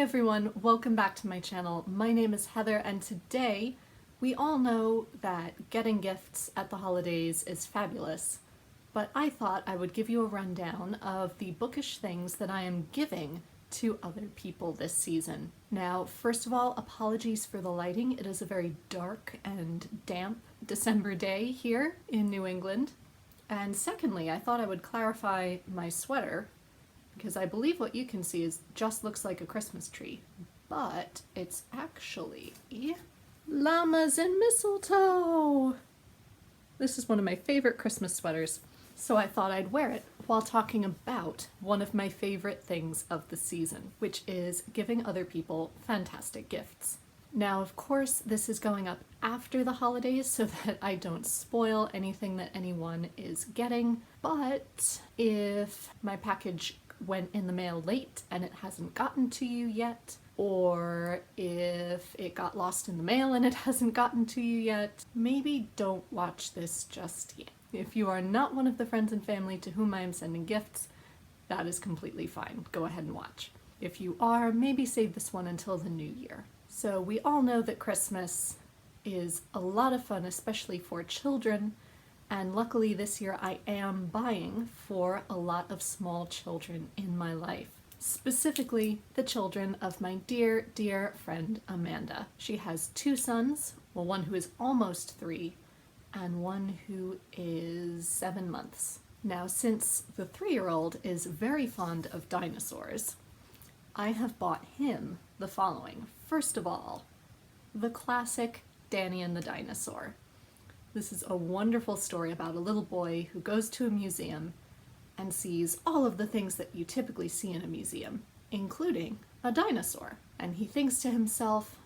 everyone, welcome back to my channel. My name is Heather and today we all know that getting gifts at the holidays is fabulous, but I thought I would give you a rundown of the bookish things that I am giving to other people this season. Now, first of all, apologies for the lighting. It is a very dark and damp December day here in New England. And secondly, I thought I would clarify my sweater because I believe what you can see just looks like a Christmas tree, but it's actually llamas and mistletoe. This is one of my favorite Christmas sweaters, so I thought I'd wear it while talking about one of my favorite things of the season, which is giving other people fantastic gifts. Now, of course, this is going up after the holidays so that I don't spoil anything that anyone is getting, but if my package went in the mail late and it hasn't gotten to you yet, or if it got lost in the mail and it hasn't gotten to you yet, maybe don't watch this just yet. If you are not one of the friends and family to whom I am sending gifts, that is completely fine. Go ahead and watch. If you are, maybe save this one until the new year. So we all know that Christmas is a lot of fun, especially for children, and luckily this year I am buying for a lot of small children in my life. Specifically, the children of my dear, dear friend Amanda. She has two sons, well, one who is almost 3 and one who is 7 months. Now, since the 3-year-old is very fond of dinosaurs, I have bought him the following. First of all, the classic Danny and the Dinosaur. This is a wonderful story about a little boy who goes to a museum and sees all of the things that you typically see in a museum, including a dinosaur. And he thinks to himself,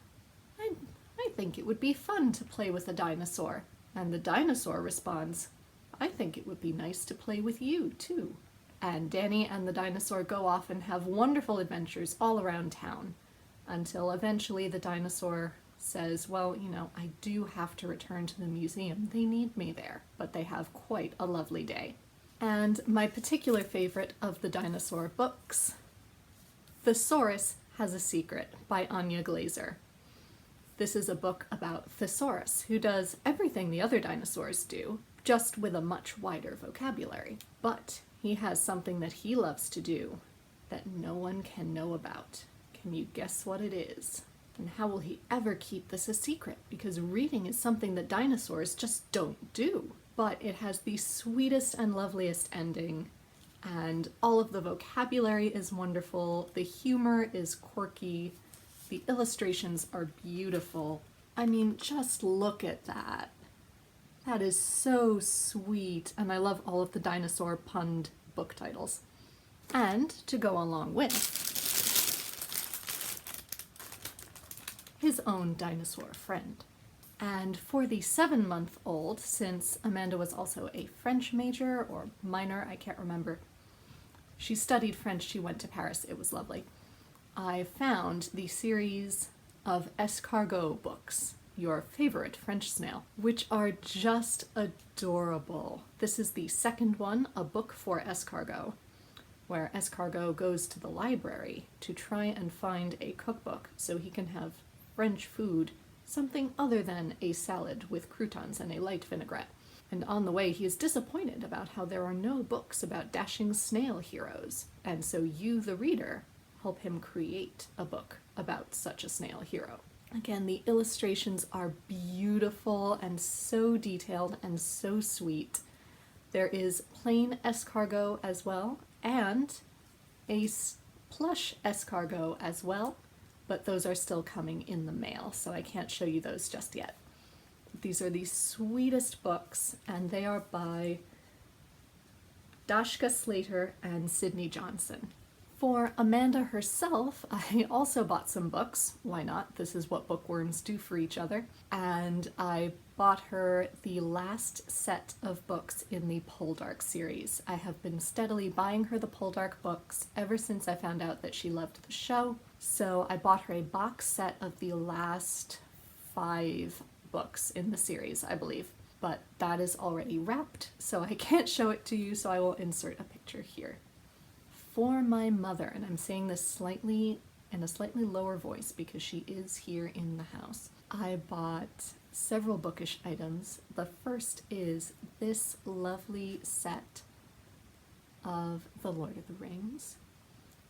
I think it would be fun to play with a dinosaur. And the dinosaur responds, I think it would be nice to play with you too. And Danny and the dinosaur go off and have wonderful adventures all around town, until eventually the dinosaur says, well, you know, I do have to return to the museum. They need me there. But they have quite a lovely day. And my particular favorite of the dinosaur books, Thesaurus Has a Secret by Anya Glazer. This is a book about Thesaurus, who does everything the other dinosaurs do, just with a much wider vocabulary. But he has something that he loves to do that no one can know about. Can you guess what it is? And how will he ever keep this a secret? Because reading is something that dinosaurs just don't do. But it has the sweetest and loveliest ending, and all of the vocabulary is wonderful, the humor is quirky, the illustrations are beautiful. I mean, just look at that. That is so sweet, and I love all of the dinosaur punned book titles. And to go along with, his own dinosaur friend. And for the 7-month-old, since Amanda was also a French major or minor, I can't remember, she studied French, she went to Paris, it was lovely. I found the series of Escargot books, your favorite French snail, which are just adorable. This is the second one, a book for Escargot, where Escargot goes to the library to try and find a cookbook so he can have French food, something other than a salad with croutons and a light vinaigrette. And on the way, he is disappointed about how there are no books about dashing snail heroes. And so you, the reader, help him create a book about such a snail hero. Again, the illustrations are beautiful and so detailed and so sweet. There is plain escargot as well, and a plush escargot as well, but those are still coming in the mail, so I can't show you those just yet. These are the sweetest books, and they are by Dashka, Slater, and Sydney Johnson. For Amanda herself, I also bought some books. Why not? This is what bookworms do for each other. And I bought her the last set of books in the Poldark series. I have been steadily buying her the Poldark books ever since I found out that she loved the show. So I bought her a box set of the last 5 books in the series, I believe. But that is already wrapped, so I can't show it to you, so I will insert a picture here. For my mother, and I'm saying this slightly in a slightly lower voice because she is here in the house. I bought several bookish items. The first is this lovely set of The Lord of the Rings,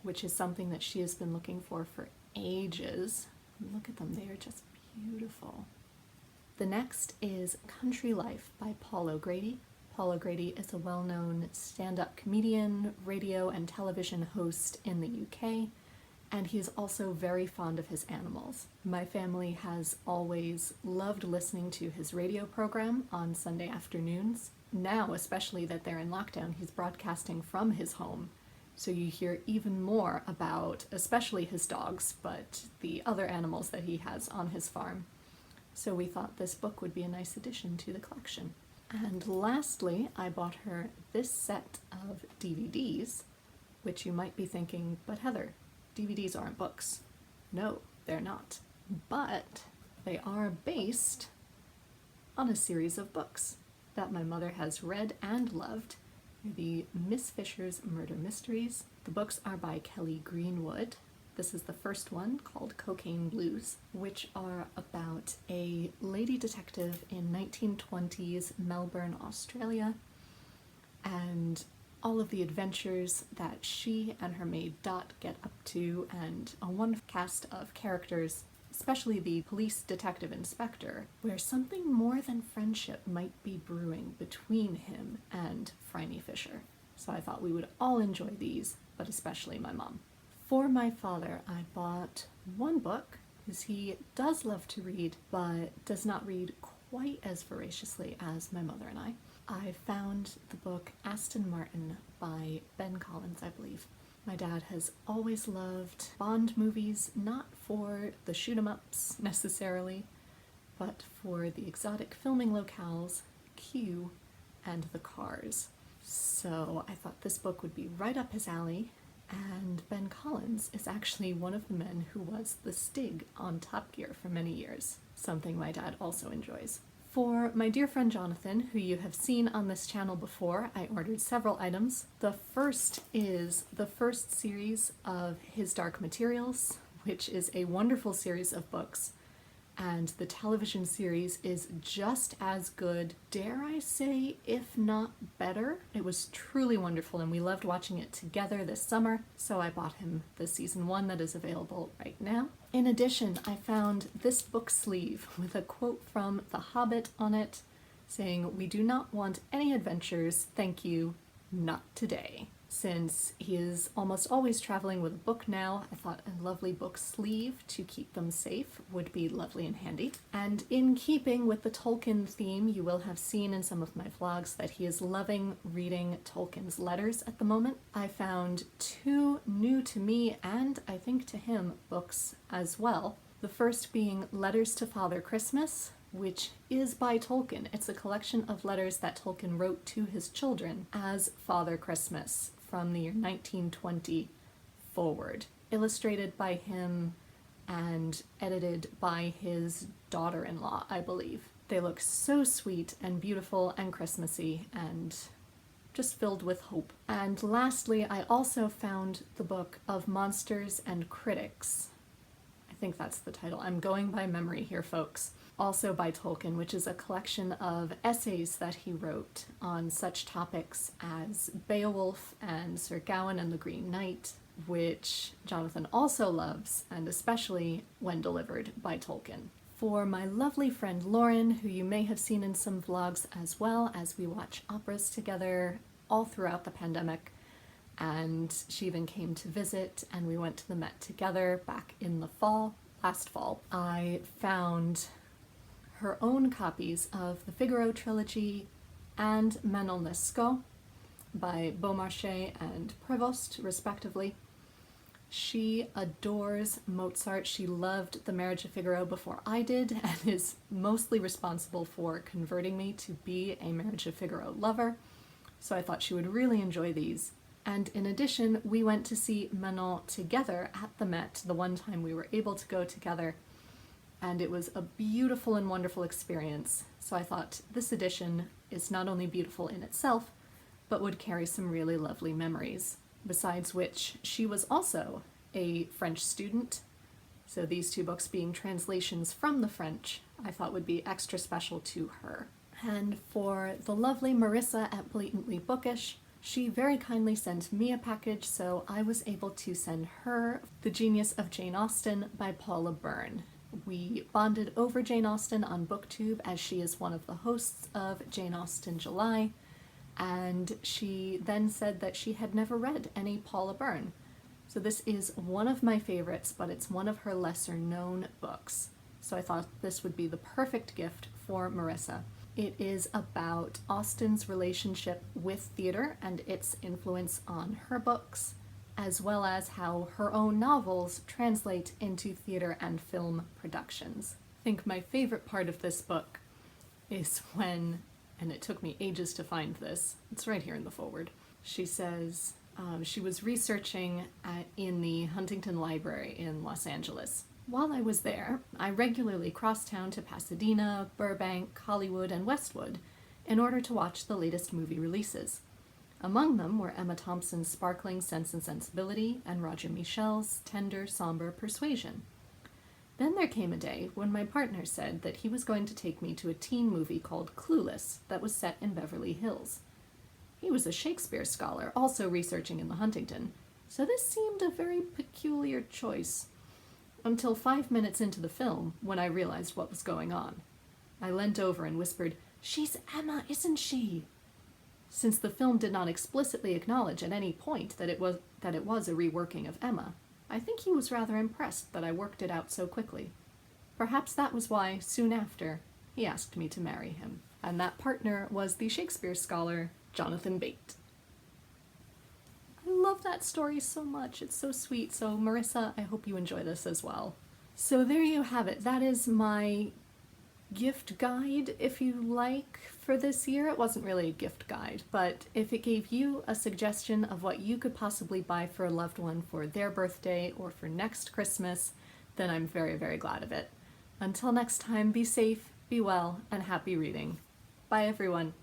which is something that she has been looking for ages. Look at them, they are just beautiful. The next is Country Life by Paul O'Grady. Paul O'Grady is a well-known stand-up comedian, radio and television host in the UK, and he is also very fond of his animals. My family has always loved listening to his radio program on Sunday afternoons. Now, especially that they're in lockdown, he's broadcasting from his home, so you hear even more about, especially his dogs, but the other animals that he has on his farm. So we thought this book would be a nice addition to the collection. And lastly, I bought her this set of DVDs, which you might be thinking, but Heather, DVDs aren't books. No, they're not. But they are based on a series of books that my mother has read and loved. They're the Miss Fisher's Murder Mysteries. The books are by Kelly Greenwood. This is the first one, called Cocaine Blues, which are about a lady detective in 1920s Melbourne, Australia, and all of the adventures that she and her maid Dot get up to, and a wonderful cast of characters, especially the police detective inspector, where something more than friendship might be brewing between him and Phryne Fisher. So I thought we would all enjoy these, but especially my mom. For my father, I bought one book, because he does love to read, but does not read quite as voraciously as my mother and I. I found the book Aston Martin by Ben Collins, I believe. My dad has always loved Bond movies, not for the shoot-em-ups necessarily, but for the exotic filming locales, Q, and the cars. So I thought this book would be right up his alley, and Ben Collins is actually one of the men who was the Stig on Top Gear for many years, something my dad also enjoys. For my dear friend Jonathan, who you have seen on this channel before, I ordered several items. The first is the first series of His Dark Materials, which is a wonderful series of books, and the television series is just as good, dare I say, if not better. It was truly wonderful, and we loved watching it together this summer, so I bought him the season 1 that is available right now. In addition, I found this book sleeve with a quote from The Hobbit on it, saying, "We do not want any adventures, thank you, not today." Since he is almost always traveling with a book now, I thought a lovely book sleeve to keep them safe would be lovely and handy. And in keeping with the Tolkien theme, you will have seen in some of my vlogs that he is loving reading Tolkien's letters at the moment. I found 2 new to me, and I think to him, books as well. The first being Letters to Father Christmas, which is by Tolkien. It's a collection of letters that Tolkien wrote to his children as Father Christmas from the year 1920 forward. Illustrated by him and edited by his daughter-in-law, I believe. They look so sweet and beautiful and Christmassy and just filled with hope. And lastly, I also found the book of Monsters and Critics. I think that's the title. I'm going by memory here, folks. Also by Tolkien, which is a collection of essays that he wrote on such topics as Beowulf and Sir Gawain and the Green Knight, which Jonathan also loves, and especially when delivered by Tolkien. For my lovely friend Lauren, who you may have seen in some vlogs as well, as we watch operas together all throughout the pandemic, and she even came to visit, and we went to the Met together back in the fall, last fall. I found her own copies of the Figaro Trilogy and Manon Lescaut by Beaumarchais and Prévost, respectively. She adores Mozart. She loved The Marriage of Figaro before I did, and is mostly responsible for converting me to be a Marriage of Figaro lover, so I thought she would really enjoy these. And in addition, we went to see Manon together at the Met, the one time we were able to go together, and it was a beautiful and wonderful experience. So I thought this edition is not only beautiful in itself, but would carry some really lovely memories. Besides which, she was also a French student, so these two books being translations from the French, I thought would be extra special to her. And for the lovely Marissa at Blatantly Bookish, she very kindly sent me a package, so I was able to send her The Genius of Jane Austen by Paula Byrne. We bonded over Jane Austen on BookTube, as she is one of the hosts of Jane Austen July, and she then said that she had never read any Paula Byrne. So this is one of my favorites, but it's one of her lesser known books. So I thought this would be the perfect gift for Marissa. It is about Austen's relationship with theater and its influence on her books, as well as how her own novels translate into theater and film productions. I think my favorite part of this book is when, and it took me ages to find this, it's right here in the foreword, she says she was researching in the Huntington Library in Los Angeles. While I was there, I regularly crossed town to Pasadena, Burbank, Hollywood, and Westwood in order to watch the latest movie releases. Among them were Emma Thompson's sparkling Sense and Sensibility and Roger Michel's tender, somber Persuasion. Then there came a day when my partner said that he was going to take me to a teen movie called Clueless that was set in Beverly Hills. He was a Shakespeare scholar, also researching in the Huntington, so this seemed a very peculiar choice. Until 5 minutes into the film, when I realized what was going on. I leant over and whispered, "She's Emma, isn't she?" Since the film did not explicitly acknowledge at any point that it was a reworking of Emma, I think he was rather impressed that I worked it out so quickly. Perhaps that was why, soon after, he asked me to marry him. And that partner was the Shakespeare scholar, Jonathan Bate. I love that story so much. It's so sweet. So Marissa, I hope you enjoy this as well. So there you have it. That is my gift guide, if you like, for this year. It wasn't really a gift guide, but if it gave you a suggestion of what you could possibly buy for a loved one for their birthday or for next Christmas, then I'm very, very glad of it. Until next time, be safe, be well, and happy reading. Bye, everyone.